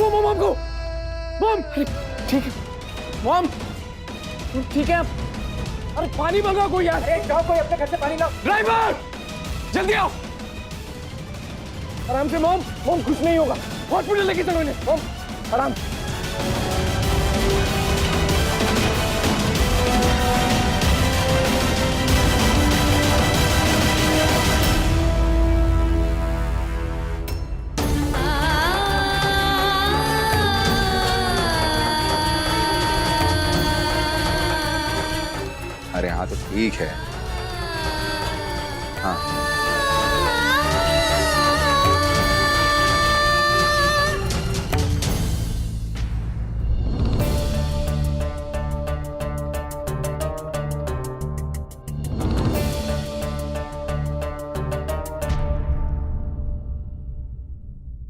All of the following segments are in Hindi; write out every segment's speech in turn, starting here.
दो मॉम को। मॉम ठीक है, मॉम ठीक है। अरे पानी मंगाओ कोई यार, जाओ कोई अपने घर से पानी लाओ। ड्राइवर जल्दी आओ। आराम से मॉम, मॉम कुछ नहीं होगा, हॉस्पिटल लेके चलो इन्हें। मॉम आराम। अरे हाँ तो ठीक है। हाँ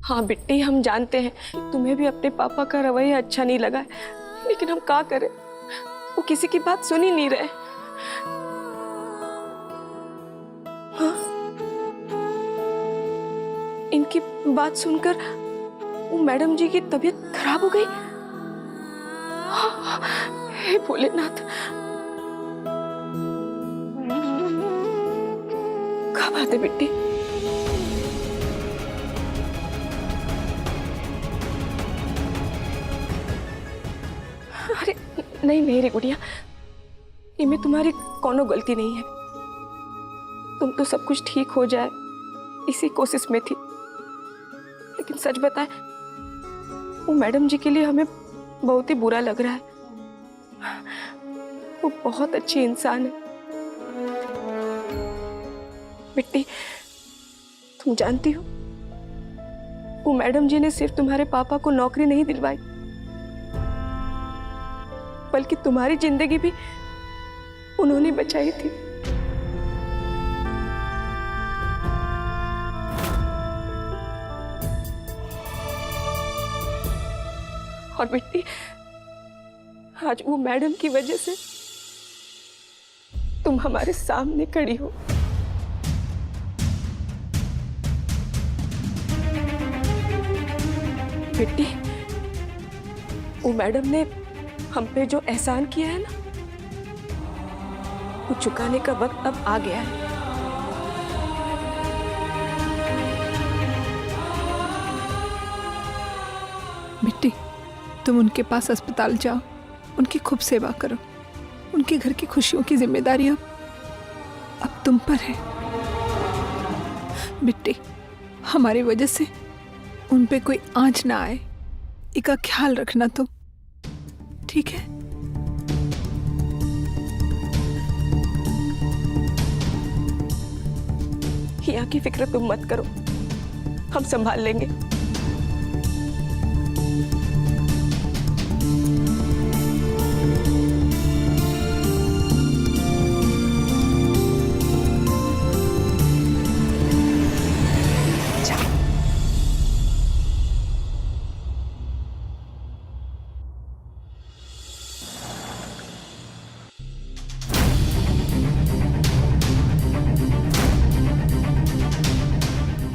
हाँ बिट्टी, हम जानते हैं तुम्हें भी अपने पापा का रवैया अच्छा नहीं लगा है, लेकिन हम क्या करें, वो किसी की बात सुन ही नहीं रहे। हाँ, इनकी बात सुनकर वो मैडम जी की तबीयत खराब हो गई। हाँ, हे भोलेनाथ, क्या बात है बिट्टी? अरे नहीं नहीं रे गुड़िया, इनमें तुम्हारी कोनो गलती नहीं है। तुम तो सब कुछ ठीक हो जाए इसी कोशिश में थी, लेकिन सच बताए वो मैडम जी के लिए हमें बहुत ही बुरा लग रहा है। वो बहुत अच्छी इंसान है बिट्टी। तुम जानती हो, वो मैडम जी ने सिर्फ तुम्हारे पापा को नौकरी नहीं दिलवाई, बल्कि तुम्हारी जिंदगी भी उन्होंने बचाई थी। और बेटी, आज वो मैडम की वजह से तुम हमारे सामने खड़ी हो। बेटी, वो मैडम ने हम पे जो एहसान किया है ना, वो चुकाने का वक्त अब आ गया है। बिट्टी, तुम उनके पास अस्पताल जाओ, उनकी खूब सेवा करो। उनके घर की खुशियों की जिम्मेदारी अब तुम पर है। बिट्टी, हमारी वजह से उन पे कोई आंच ना आए, इसका ख्याल रखना तुम, ठीक है? हिया की फिक्र तुम मत करो, हम संभाल लेंगे।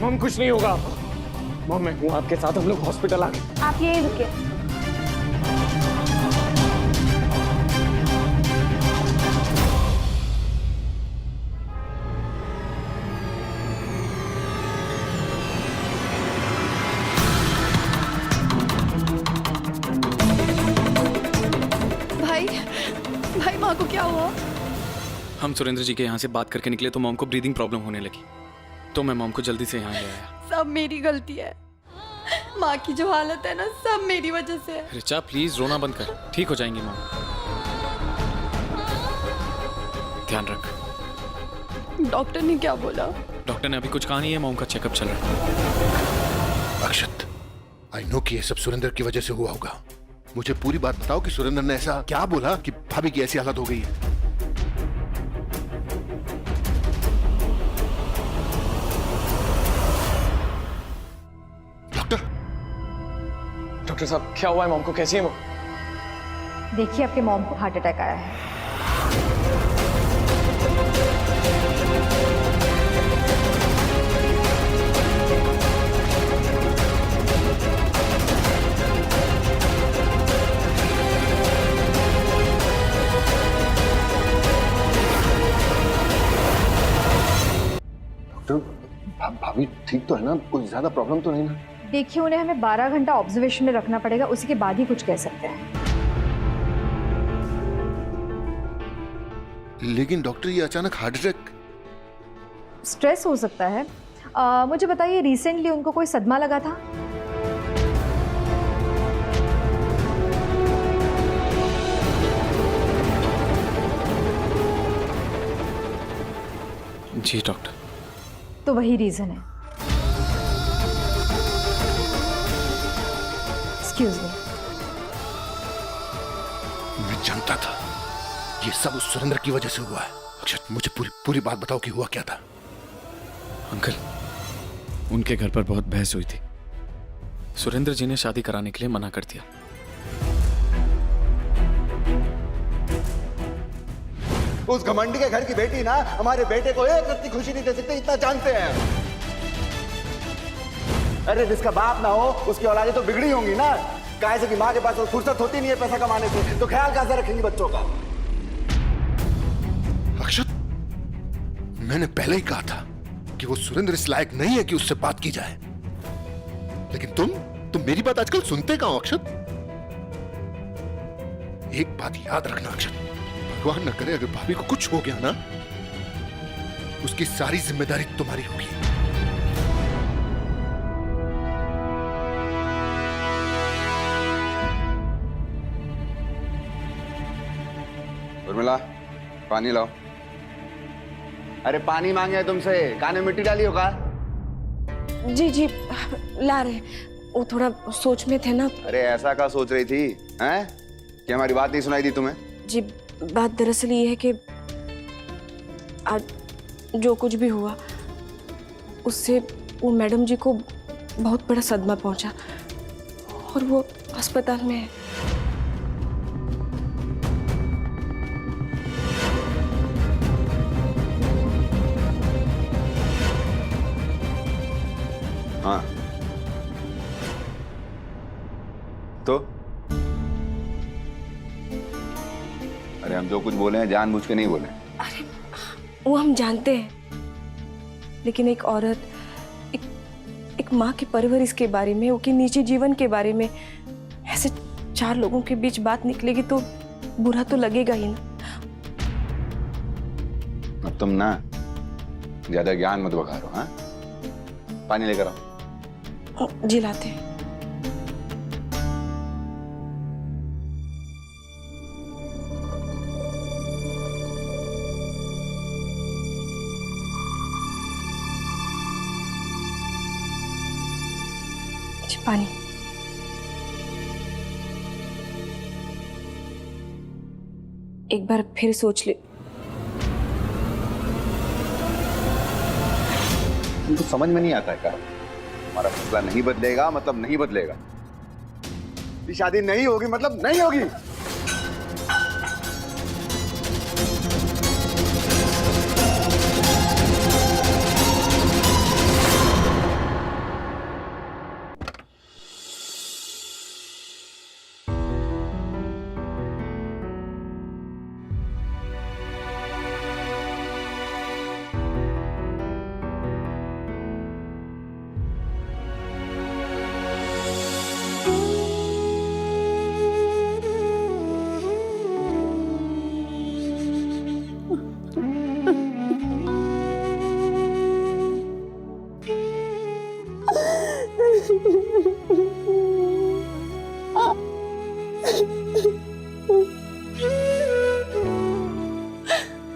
मॉम कुछ नहीं होगा आपको। मॉम मैं हूँ आपके साथ, हम लोग हॉस्पिटल आ गए। आप यहीं रुकिए। भाई, भाई माँ को क्या हुआ? हम सुरेंद्र जी के यहाँ से बात करके निकले तो मॉम को ब्रीदिंग प्रॉब्लम होने लगी, तो मैं मॉम को जल्दी से यहाँ ले आया। सब मेरी गलती है। माँ की जो हालत है ना, सब मेरी वजह से है। रिचा प्लीज रोना बंद कर, ठीक हो जाएंगी मॉम। ध्यान रख। डॉक्टर ने क्या बोला? डॉक्टर ने अभी कुछ कहा नहीं है, मॉम का चेकअप चल रहा है। अक्षत, आई नो कि ये सब सुरेंद्र की वजह से हुआ होगा। मुझे पूरी बात बताओ कि सुरेंद्र ने ऐसा क्या बोला कि भाभी की ऐसी हालत हो गई है। डॉक्टर साहब क्या हुआ है मॉम को, कैसी है वो? देखिए, आपके मॉम को हार्ट अटैक आया है। डॉक्टर, भाभी ठीक तो है ना? कोई ज्यादा प्रॉब्लम तो नहीं ना? देखिए, उन्हें हमें 12 घंटा ऑब्जर्वेशन में रखना पड़ेगा, उसी के बाद ही कुछ कह सकते हैं। लेकिन डॉक्टर, ये अचानक हार्ट अटैक? स्ट्रेस हो सकता है। मुझे बताइए, रिसेंटली उनको कोई सदमा लगा था? जी डॉक्टर। तो वही रीजन है। Excuse me. मैं जानता था ये सब उस सुरेंद्र की वजह से हुआ है। अक्षत, मुझे पूरी बात बताओ कि हुआ क्या था। अंकल, उनके घर पर बहुत बहस हुई थी। सुरेंद्र जी ने शादी कराने के लिए मना कर दिया। उस घमंडी के घर की बेटी ना हमारे बेटे को एक रत्ती खुशी नहीं दे सकती, इतना जानते हैं। अरे जिसका बाप ना हो उसकी औलादें तो बिगड़ी होंगी ना। कैसे कि माँ के पास फुर्सत होती नहीं है पैसा कमाने से, तो ख्याल कैसे रखेंगी बच्चों का? अक्षत, मैंने पहले ही कहा था कि वो सुरेंद्र इस लायक नहीं है कि उससे बात की जाए। लेकिन तुम मेरी बात आजकल सुनते कहां हो अक्षत? एक बात याद रखना अक्षत, भगवान न करे अगर भाभी को कुछ हो गया ना, उसकी सारी जिम्मेदारी तुम्हारी होगी। उर्मिला, पानी लाओ। अरे पानी मांगे है तुमसे, कान में मिट्टी डाली होगा? जी जी ला रहे। वो थोड़ा सोच में थे ना। अरे ऐसा क्या सोच रही थी, हैं? कि हमारी बात नहीं सुनाई दी तुम्हें? जी, बात दरअसल ये है कि आज जो कुछ भी हुआ उससे वो मैडम जी को बहुत बड़ा सदमा पहुंचा और वो अस्पताल में है। हाँ तो अरे हम जो कुछ बोले हैं जानबूझ के नहीं बोले। अरे वो हम जानते हैं, लेकिन एक औरत एक माँ की परवरिश के बारे में, उसके निजी जीवन के बारे में ऐसे 4 लोगों के बीच बात निकलेगी तो बुरा तो लगेगा ही ना। अब तुम ना ज्यादा ज्ञान मत बखारो। हाँ, पानी लेकर आओ। जी लाते हैं। पानी। एक बार फिर सोच ले। तुमको समझ में नहीं आता है क्या? हमारा फैसला नहीं बदलेगा मतलब नहीं बदलेगा। ये शादी नहीं होगी मतलब नहीं होगी।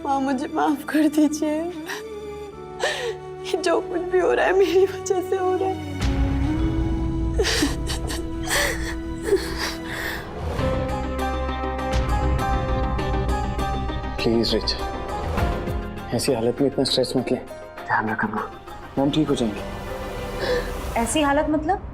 माँ, मुझे माफ कर दीजिए। जो कुछ भी हो रहा है मेरी वजह से हो रहा है। प्लीज रिचा, ऐसी हालत में इतना स्ट्रेस मत ले। ध्यान रखना, हम ठीक हो जाएंगे। ऐसी हालत मतलब?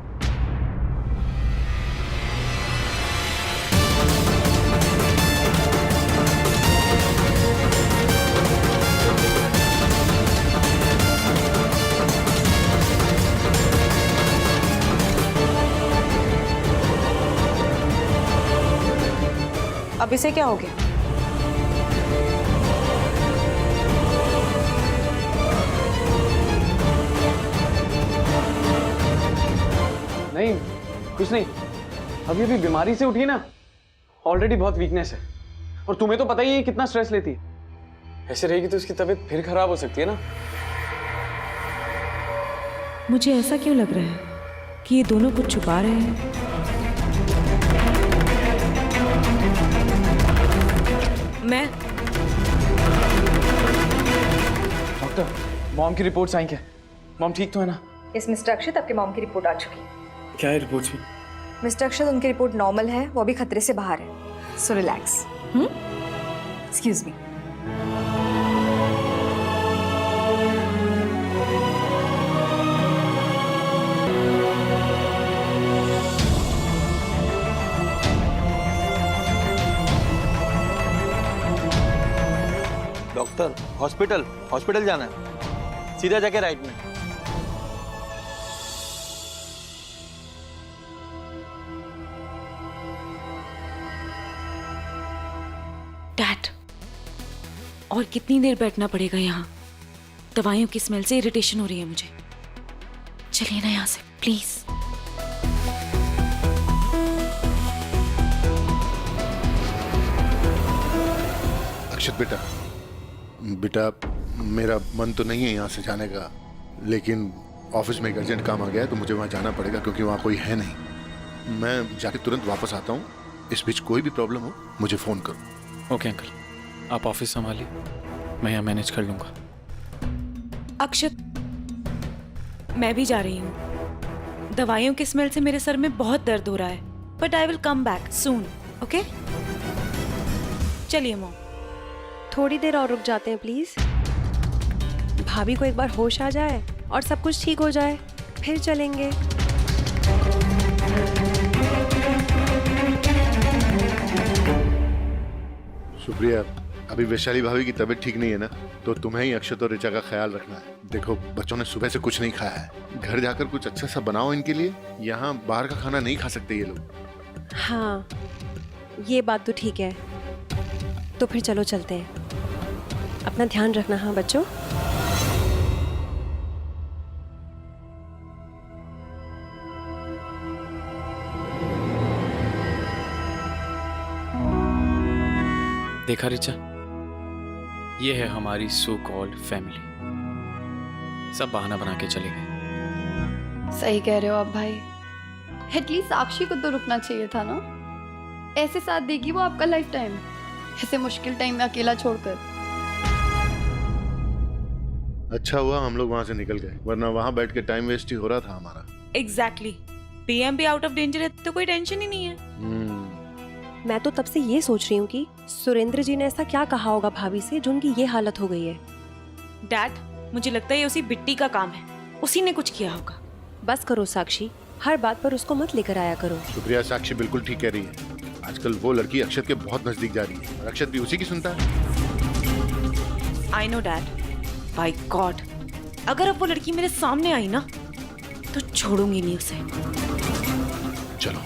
अब इसे क्या हो गया? कुछ नहीं, अभी अभी बीमारी से उठी ना, ऑलरेडी बहुत वीकनेस है। और तुम्हें तो पता ही है कितना स्ट्रेस लेती है। ऐसे रहेगी तो उसकी तबीयत फिर खराब हो सकती है ना। मुझे ऐसा क्यों लग रहा है कि ये दोनों कुछ छुपा रहे हैं? मैं डॉक्टर, मॉम की रिपोर्ट्स आई क्या? मॉम ठीक तो है ना? यस मिस्टर अक्षत, आपकी मॉम की रिपोर्ट आ चुकी है। क्या है रिपोर्ट्स में? मिस्टर अक्षत, उनकी रिपोर्ट नॉर्मल है, वो अभी खतरे से बाहर है, so relax. Excuse me. Doctor, hospital जाना है, सीधा जाके राइट में। डैड, और कितनी देर बैठना पड़ेगा यहाँ? दवाइयों की स्मेल से इरिटेशन हो रही है मुझे। चलिए ना यहाँ से प्लीज। अक्षत बेटा, मेरा मन तो नहीं है यहाँ से जाने का, लेकिन ऑफिस में एक अर्जेंट काम आ गया है तो मुझे वहाँ जाना पड़ेगा क्योंकि वहाँ कोई है नहीं। मैं जाके तुरंत वापस आता हूँ। इस बीच कोई भी प्रॉब्लम हो मुझे फोन करो। ओके अंकल, आप ऑफिस संभालिए, मैं यहाँ मैनेज कर लूंगा। अक्षत, मैं भी जा रही हूँ। दवाइयों की स्मेल से मेरे सर में बहुत दर्द हो रहा है, but I will come back soon. Okay, चलिए मॉम। थोड़ी देर और रुक जाते हैं प्लीज। भाभी को एक बार होश आ जाए और सब कुछ ठीक हो जाए, फिर चलेंगे। सुप्रिया, अभी वैशाली भाभी की तबीयत ठीक नहीं है ना, तो तुम्हें ही अक्षत और ऋचा का ख्याल रखना है। देखो, बच्चों ने सुबह से कुछ नहीं खाया है, घर जाकर कुछ अच्छा सा बनाओ इनके लिए। यहाँ बाहर का खाना नहीं खा सकते ये लोग। हाँ, ये बात तो ठीक है। तो फिर चलो चलते हैं। अपना ध्यान रखना। हाँ बच्चों। देखा रिचा, ये है हमारी सो कॉल्ड फैमिली। सब बहाना बना के चले गए। सही कह रहे हो आप भाई। एटलीस्ट साक्षी को तो रुकना चाहिए था ना। ऐसे साथ देगी वो आपका लाइफ टाइम, ऐसे मुश्किल टाइम में अकेला छोड़कर। अच्छा हुआ हम लोग वहां से निकल गए, वरना वहां बैठ के टाइम वेस्ट ही हो रहा था हमारा। एग्जैक्टली। पीएम भी आउट ऑफ डेंजर है तो कोई टेंशन ही नहीं है। मैं तो तब से ये सोच रही हूँ कि सुरेंद्र जी ने ऐसा क्या कहा होगा भाभी से जो उनकी ये हालत हो गई है। डैड, मुझे लगता है ये उसी बिट्टी का काम है, उसी ने कुछ किया होगा। बस करो साक्षी, हर बात पर उसको मत लेकर आया करो। शुक्रिया, साक्षी बिल्कुल ठीक कह रही है। आजकल वो लड़की अक्षत के बहुत नजदीक जा रही है और अक्षत भी उसी की सुनता है। I know dad, by God, अगर अब वो लड़की मेरे सामने आई ना तो छोड़ूंगी नहीं उसे। चलो।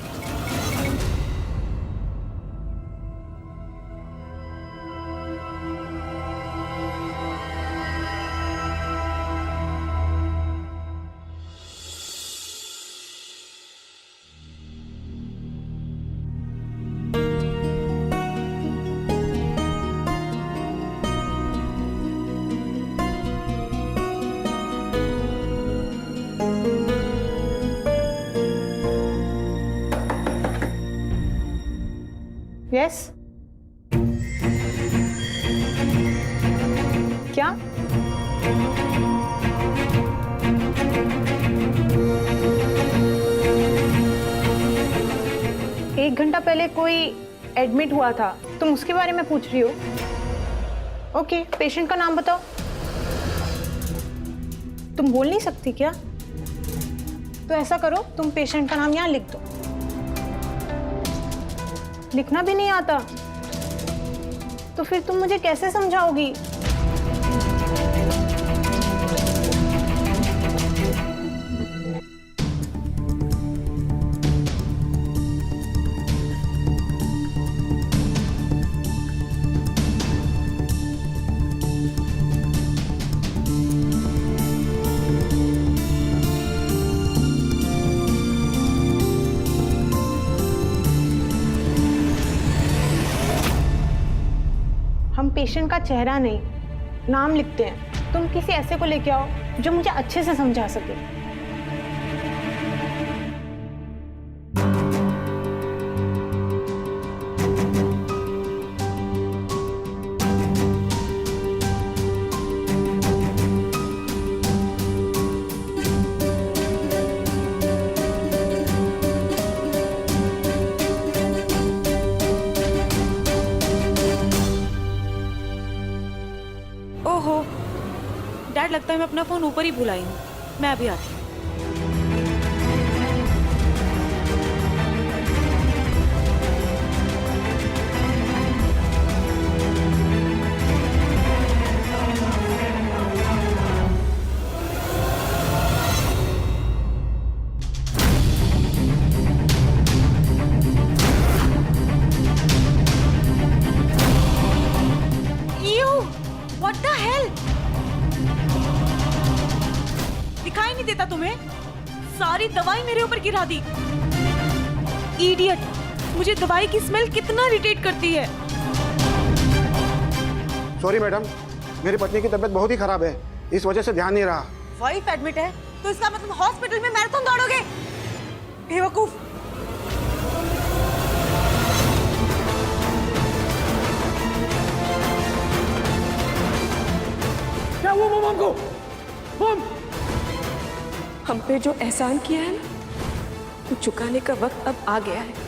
यस, क्या? एक घंटा पहले कोई एडमिट हुआ था, तुम उसके बारे में पूछ रही हो? ओके, पेशेंट का नाम बताओ। तुम बोल नहीं सकती क्या? तो ऐसा करो, तुम पेशेंट का नाम यहाँ लिख दो। लिखना भी नहीं आता तो फिर तुम मुझे कैसे समझाओगी? पेशेंट का चेहरा नहीं, नाम लिखते हैं। तुम किसी ऐसे को लेके आओ जो मुझे अच्छे से समझा सके। ओहो डैड, लगता है मैं अपना फोन ऊपर ही भुलाई हूँ। मैं अभी आती हूँ। What the hell? दिखाई नहीं देता तुम्हें? सारी दवाई मेरे ऊपर गिरा दी। इडियट, मुझे दवाई की स्मेल कितना इरिटेट करती है। सॉरी मैडम, मेरी पत्नी की तबीयत बहुत ही खराब है, इस वजह से ध्यान नहीं रहा। वाइफ एडमिट है तो इसका मतलब हॉस्पिटल में मैराथन दौड़ोगे? बेवकूफ। क्या हुआ मॉम को? मॉम, हम पे जो एहसान किया है ना, वो चुकाने का वक्त अब आ गया है।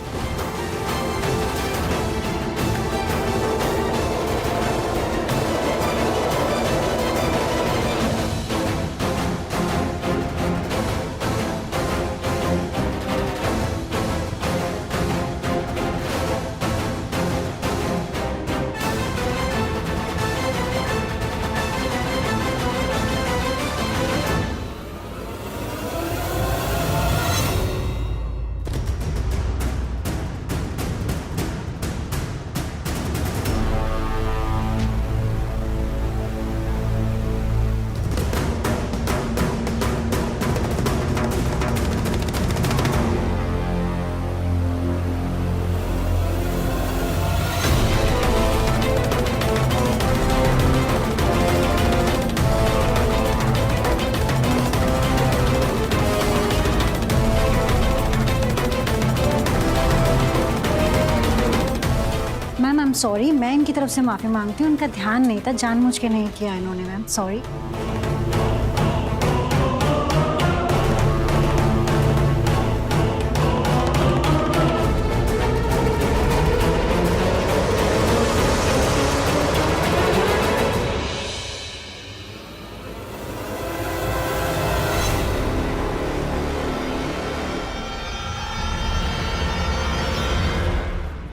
मैम आई एम सॉरी, मैं इनकी तरफ से माफ़ी मांगती हूँ। उनका ध्यान नहीं था, जानबूझ के नहीं किया इन्होंने। Ma'am sorry.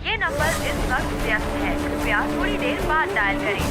ये नंबर इस वक्त व्यस्त है, कृपया थोड़ी देर बाद डायल करें।